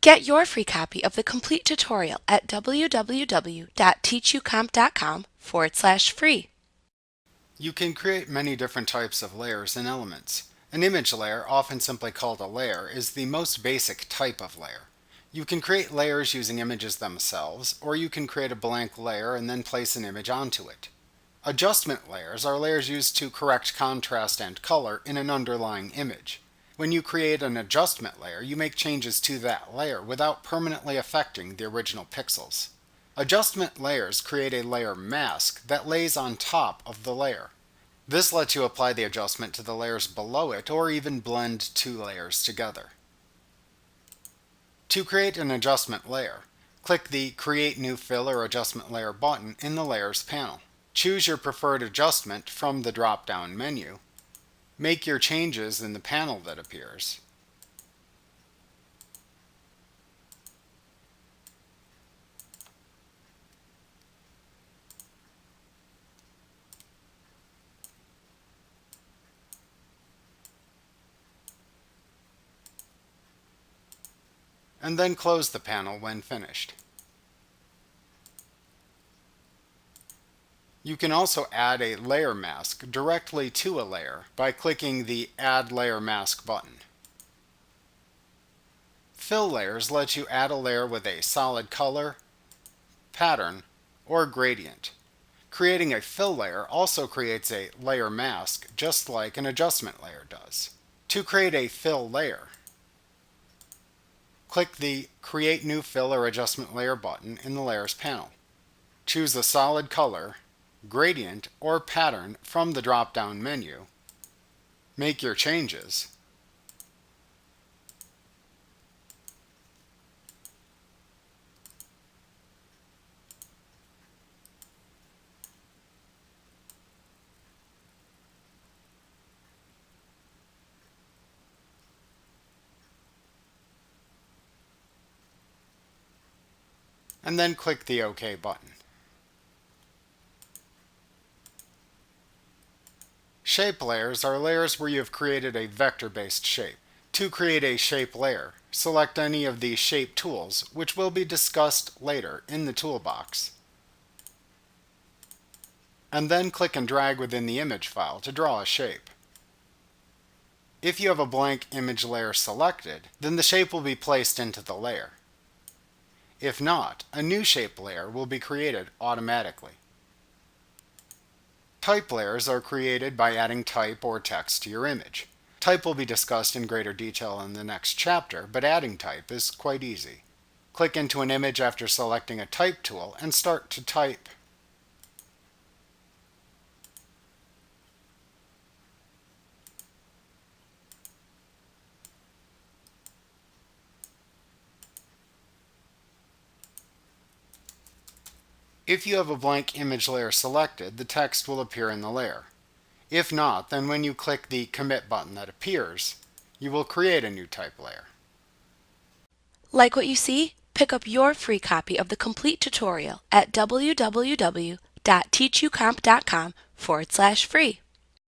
Get your free copy of the complete tutorial at www.teachucomp.com/free. You can create many different types of layers and elements. An image layer, often simply called a layer, is the most basic type of layer. You can create layers using images themselves, or you can create a blank layer and then place an image onto it. Adjustment layers are layers used to correct contrast and color in an underlying image. When you create an adjustment layer, you make changes to that layer without permanently affecting the original pixels. Adjustment layers create a layer mask that lays on top of the layer. This lets you apply the adjustment to the layers below it or even blend two layers together. To create an adjustment layer, click the Create New Fill or Adjustment Layer button in the Layers panel. Choose your preferred adjustment from the drop-down menu. Make your changes in the panel that appears. And then close the panel when finished. You can also add a layer mask directly to a layer by clicking the Add Layer Mask button. Fill layers let you add a layer with a solid color, pattern, or gradient. Creating a fill layer also creates a layer mask just like an adjustment layer does. To create a fill layer, click the Create New Fill or Adjustment Layer button in the Layers panel. Choose a solid color, gradient, or pattern from the drop-down menu. Make your changes. And then click the OK button. Shape layers are layers where you have created a vector-based shape. To create a shape layer, select any of the shape tools, which will be discussed later in the toolbox. And then click and drag within the image file to draw a shape. If you have a blank image layer selected, then the shape will be placed into the layer. If not, a new shape layer will be created automatically. Type layers are created by adding type or text to your image. Type will be discussed in greater detail in the next chapter, but adding type is quite easy. Click into an image after selecting a type tool and start to type. If you have a blank image layer selected, the text will appear in the layer. If not, then when you click the Commit button that appears, you will create a new type layer. Like what you see? Pick up your free copy of the complete tutorial at www.teachucomp.com/free.